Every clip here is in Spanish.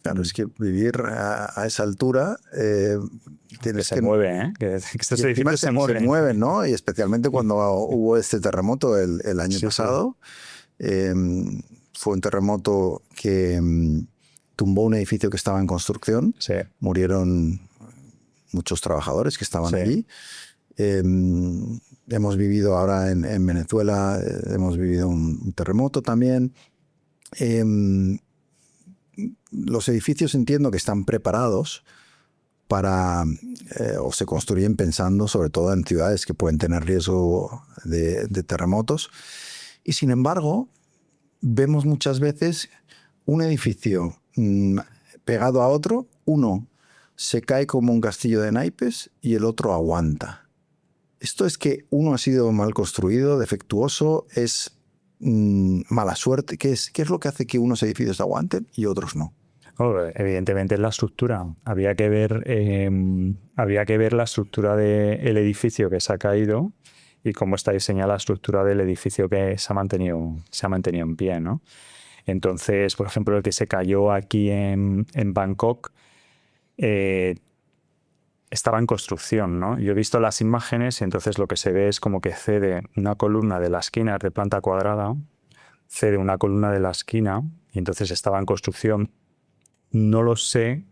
Claro, es que vivir a esa altura Que tienes se que... mueve, ¿eh? Que estos Y encima edificios se mueven. se mueven, ¿no? Y especialmente cuando hubo este terremoto el año Sí, sí. pasado. eh, Fue un terremoto que tumbó un edificio que estaba en construcción. Sí, Murieron muchos trabajadores que estaban sí. allí. Eh, Hemos vivido ahora en Venezuela, hemos vivido un terremoto también. Eh, los edificios entiendo que están preparados para, o se construyen pensando sobre todo en ciudades que pueden tener riesgo de terremotos. Y sin embargo, vemos muchas veces un edificio pegado a otro, uno se cae como un castillo de naipes y el otro aguanta. ¿Esto es que uno ha sido mal construido, defectuoso, es mala suerte? ¿Qué es lo que hace que unos edificios aguanten y otros no? Evidentemente es la estructura. Habría que ver la estructura del edificio que se ha caído y cómo está diseñada la estructura del edificio que se ha mantenido en pie, ¿no? Entonces, por ejemplo, el que se cayó aquí en Bangkok eh, estaba en construcción, ¿no? Yo he visto las imágenes y entonces lo que se ve es como que cede una columna de la esquina de planta cuadrada, cede una columna de la esquina y entonces estaba en construcción. No lo sé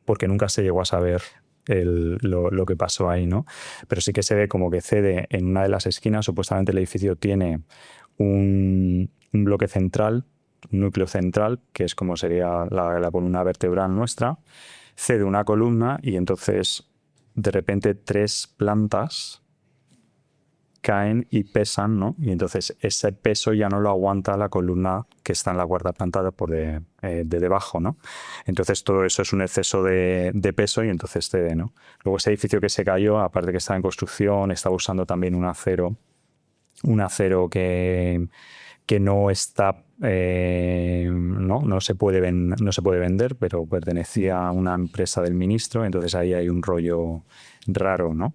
porque nunca se llegó a saber lo que pasó ahí, ¿no? Pero sí que se ve como que cede en una de las esquinas. Supuestamente el edificio tiene un bloque central, un núcleo central, que es como sería la columna vertebral nuestra. Cede una columna y entonces de repente 3 plantas caen y pesan, ¿no? Y entonces ese peso ya no lo aguanta la columna que está en la cuarta planta de debajo, ¿no? Entonces todo eso es un exceso de peso y entonces cede, ¿no? Luego ese edificio que se cayó, aparte que estaba en construcción, estaba usando también un acero que no está, no se puede no se puede vender, pero pertenecía a una empresa del ministro, entonces ahí hay un rollo raro, ¿no?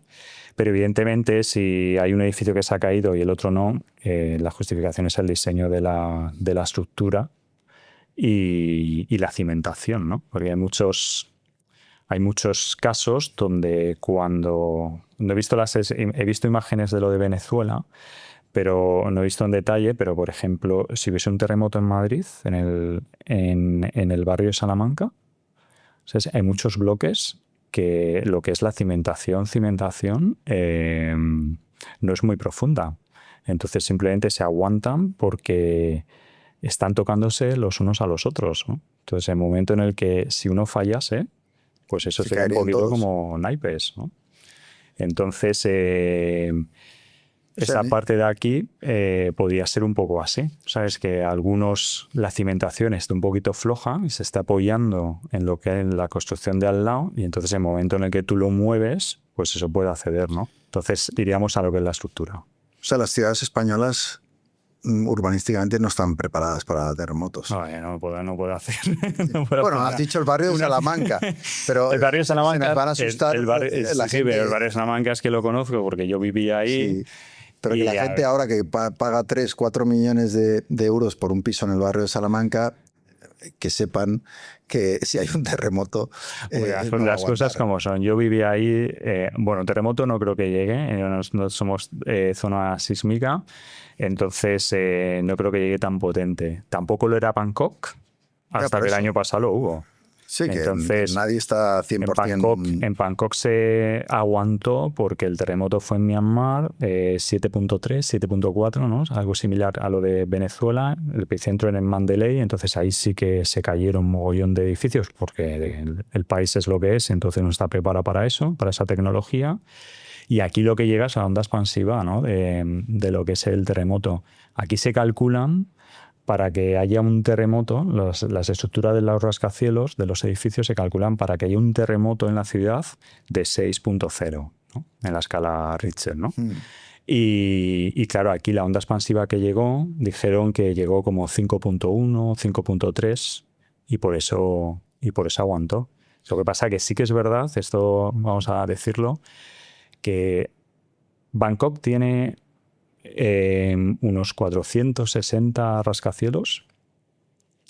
Pero evidentemente, si hay un edificio que se ha caído y el otro no, la justificación es el diseño de la estructura y la cimentación, ¿no? Porque hay muchos casos donde he visto he visto imágenes de lo de Venezuela, pero no he visto en detalle, pero por ejemplo, si hubiese un terremoto en Madrid, en el barrio de Salamanca, ¿sabes? Hay muchos bloques que lo que es la cimentación no es muy profunda. Entonces simplemente se aguantan porque están tocándose los unos a los otros, ¿no? Entonces el momento en el que si uno fallase, pues eso Se sería un caerían poquito todos. como naipes, ¿no? Entonces O sea, esa parte de aquí podría ser un poco así. Sabes que la cimentación está un poquito floja y se está apoyando en lo que es la construcción de al lado y entonces el momento en el que tú lo mueves, pues eso puede acceder, ¿no? Entonces iríamos a lo que es la estructura. las ciudades españolas urbanísticamente no están preparadas para terremotos. Ay, no puedo hacer. No puedo Bueno, hacer has dicho el barrio de Salamanca, pero El barrio de se nos Salamanca, van a asustar la sí, pero el gente. barrio de Salamanca es que lo conozco porque yo vivía ahí Sí, pero que y la gente ahora que paga 3, 4 millones de euros por un piso en el barrio de Salamanca, que sepan que si hay un terremoto hombre, no va a las cosas aguantar. como son. Yo vivía ahí, bueno, terremoto no creo que llegue, no somos zona sísmica, entonces no creo que llegue tan potente. Tampoco lo era Bangkok, Ya hasta por que el eso. año pasado lo hubo. Sí, que Entonces, nadie está 100%. En Bangkok se aguantó porque el terremoto fue en Myanmar, 7.3, 7.4, ¿no? Algo similar a lo de Venezuela, el epicentro en Mandalay, entonces ahí sí que se cayeron un mogollón de edificios porque el país es lo que es, entonces no está preparado para eso, para esa tecnología. Y aquí lo que llega es a la onda expansiva, ¿no? De lo que es el terremoto. Aquí se calculan para que haya un terremoto, las estructuras de los rascacielos de los edificios se calculan para que haya un terremoto en la ciudad de 6.0, ¿no? En la escala Richter, ¿no? Y claro, aquí la onda expansiva que llegó, dijeron que llegó como 5.1, 5.3 y por eso aguantó. Lo que pasa que sí que es verdad, esto vamos a decirlo, que Bangkok tiene unos 460 rascacielos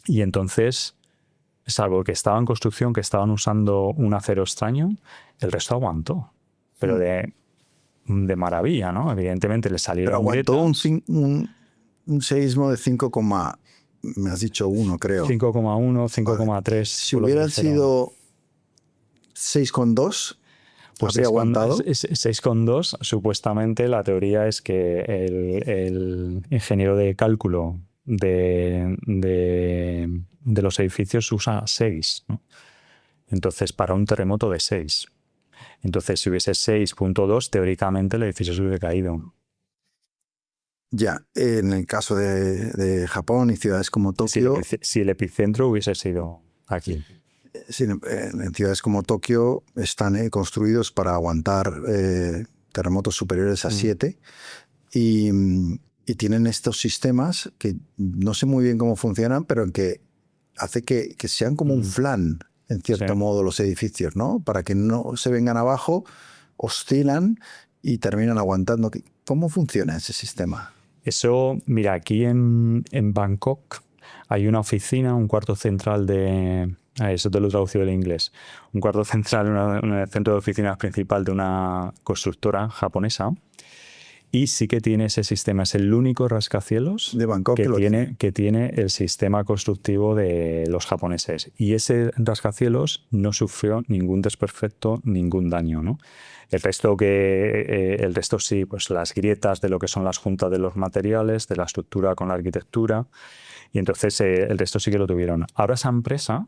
y entonces salvo que estaba en construcción, que estaban usando un acero extraño, el resto aguantó. Pero de maravilla, ¿no? Evidentemente le Pero salieron aguantó grietas. un seísmo de 5, me has dicho 1, creo. 5,1, 5,3. Si hubieran sido 6,2, Pues habría aguantado. 6,2, supuestamente la teoría es que el ingeniero de cálculo de los edificios usa 6, ¿no? Entonces, para un terremoto de 6. Entonces, si hubiese 6,2, teóricamente el edificio se hubiera caído. Ya, en el caso de Japón y ciudades como Tokio, Si el epicentro hubiese sido aquí. en ciudades como Tokio están construidos para aguantar terremotos superiores a 7 y tienen estos sistemas que no sé muy bien cómo funcionan, pero que hace que sean como un flan, en cierto modo, los edificios, ¿no? Para que no se vengan abajo, oscilan y terminan aguantando. ¿Cómo funciona ese sistema? Eso, mira, aquí en Bangkok hay una oficina, un cuarto central de... Eso te lo he traducido del inglés. Un cuarto central, un centro de oficinas principal de una constructora japonesa. Y sí que tiene ese sistema. Es el único rascacielos De Bangkok que tiene el sistema constructivo de los japoneses. Y ese rascacielos no sufrió ningún desperfecto, ningún daño, ¿no? El resto sí, pues las grietas de lo que son las juntas de los materiales, de la estructura con la arquitectura. Y entonces el resto sí que lo tuvieron. Ahora esa empresa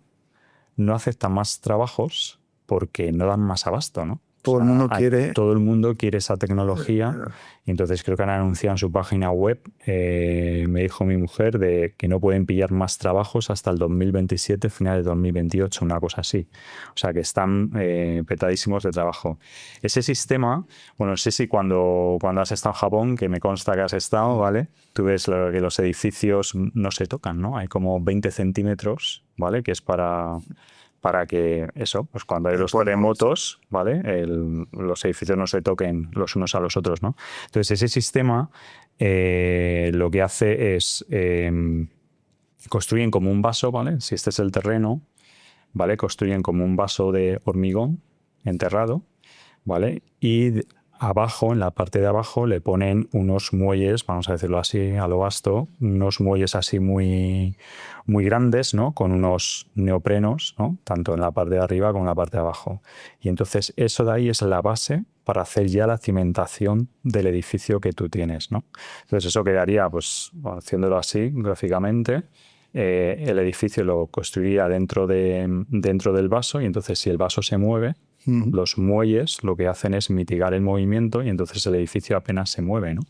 no acepta más trabajos porque no dan más abasto, ¿no? Todo el mundo quiere... Todo el mundo quiere esa tecnología y entonces creo que han anunciado en su página web, me dijo mi mujer, de que no pueden pillar más trabajos hasta el 2027, final de 2028, una cosa así. O sea que están petadísimos de trabajo. Ese sistema, bueno, no sé si cuando has estado en Japón, que me consta que has estado, ¿vale? Tú ves que los edificios no se tocan, ¿no? Hay como 20 centímetros, ¿vale? Que es para que eso, pues cuando hay los terremotos, ¿vale? Los edificios no se toquen los unos a los otros, ¿no? Entonces, ese sistema lo que hace es construyen como un vaso, ¿vale? Si este es el terreno, ¿vale? Construyen como un vaso de hormigón enterrado, ¿vale? Y abajo, en la parte de abajo, le ponen unos muelles, vamos a decirlo así, a lo vasto, unos muelles así muy, muy grandes, ¿no? Con unos neoprenos, ¿no? Tanto en la parte de arriba como en la parte de abajo. Y entonces eso de ahí es la base para hacer ya la cimentación del edificio que tú tienes, ¿no? Entonces eso quedaría, pues, haciéndolo así, gráficamente, el edificio lo construiría dentro del vaso y entonces si el vaso se mueve, los muelles lo que hacen es mitigar el movimiento y entonces el edificio apenas se mueve, ¿no?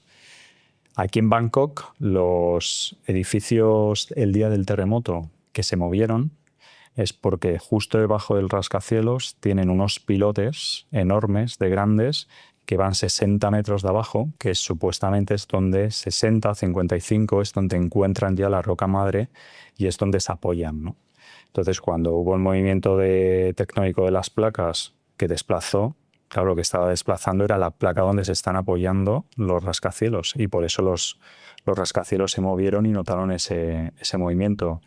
Aquí en Bangkok, los edificios el día del terremoto que se movieron es porque justo debajo del rascacielos tienen unos pilotes enormes, de grandes, que van 60 metros de abajo, que supuestamente es donde 60, 55 es donde encuentran ya la roca madre y es donde se apoyan, ¿no? Entonces, cuando hubo el movimiento tectónico de las placas que desplazó, claro, lo que estaba desplazando era la placa donde se están apoyando los rascacielos y por eso los rascacielos se movieron y notaron ese movimiento.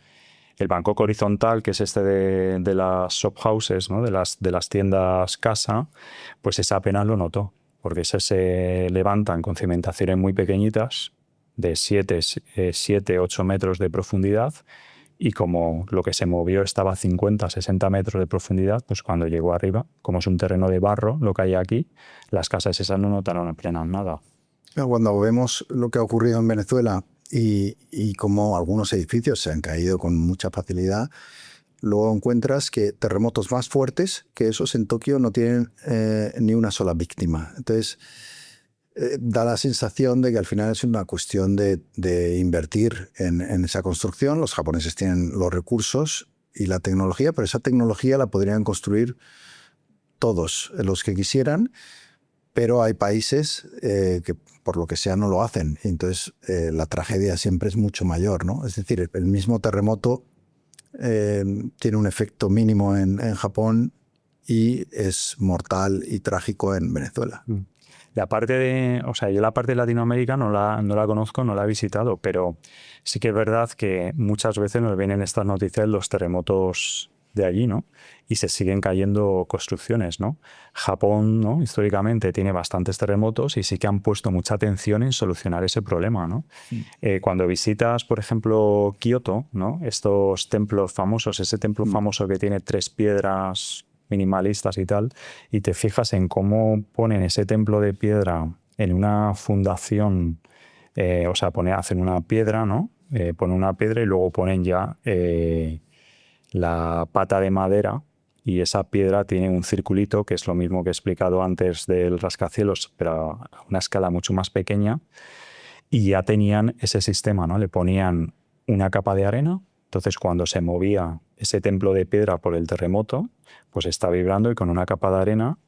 El Bangkok horizontal, que es este de las shop houses, ¿no? de las tiendas casa, pues esa apenas lo notó, porque esas se levantan con cimentaciones muy pequeñitas, de 7, 8 metros de profundidad, y como lo que se movió estaba a 50, 60 metros de profundidad, pues cuando llegó arriba, como es un terreno de barro, lo que hay aquí, las casas esas no notaron apenas nada. Cuando vemos lo que ha ocurrido en Venezuela y cómo algunos edificios se han caído con mucha facilidad, luego encuentras que terremotos más fuertes que esos en Tokio no tienen ni una sola víctima. Entonces, da la sensación de que al final es una cuestión de invertir en esa construcción. Los japoneses tienen los recursos y la tecnología, pero esa tecnología la podrían construir todos los que quisieran, pero hay países que por lo que sea no lo hacen. Entonces la tragedia siempre es mucho mayor, ¿no? Es decir, el mismo terremoto tiene un efecto mínimo en Japón y es mortal y trágico en Venezuela. La parte yo la parte de Latinoamérica no la conozco, no la he visitado, pero sí que es verdad que muchas veces nos vienen estas noticias de los terremotos de allí, ¿no? Y se siguen cayendo construcciones, ¿no? Japón, ¿no? Históricamente tiene bastantes terremotos y sí que han puesto mucha atención en solucionar ese problema, ¿no? Cuando visitas, por ejemplo, Kioto, ¿no? Estos templos famosos, ese templo famoso que tiene 3 piedras minimalistas y tal, y te fijas en cómo ponen ese templo de piedra en una fundación, o sea, hacen una piedra, ¿no? Ponen una piedra y luego ponen ya la pata de madera, y esa piedra tiene un circulito, que es lo mismo que he explicado antes del rascacielos, pero a una escala mucho más pequeña, y ya tenían ese sistema, ¿no? Le ponían una capa de arena, entonces cuando se movía ese templo de piedra por el terremoto, pues está vibrando y con una capa de arena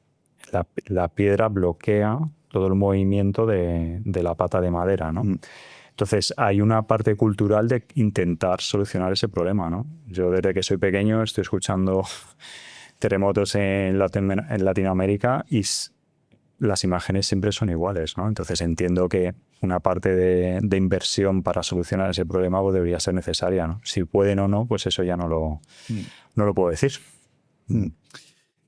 la piedra bloquea todo el movimiento de la pata de madera, ¿no? Entonces, hay una parte cultural de intentar solucionar ese problema, ¿no? Yo desde que soy pequeño estoy escuchando terremotos en Latinoamérica y las imágenes siempre son iguales, ¿no? Entonces entiendo que una parte de inversión para solucionar ese problema pues, debería ser necesaria, ¿no? Si pueden o no, pues eso ya no lo puedo decir.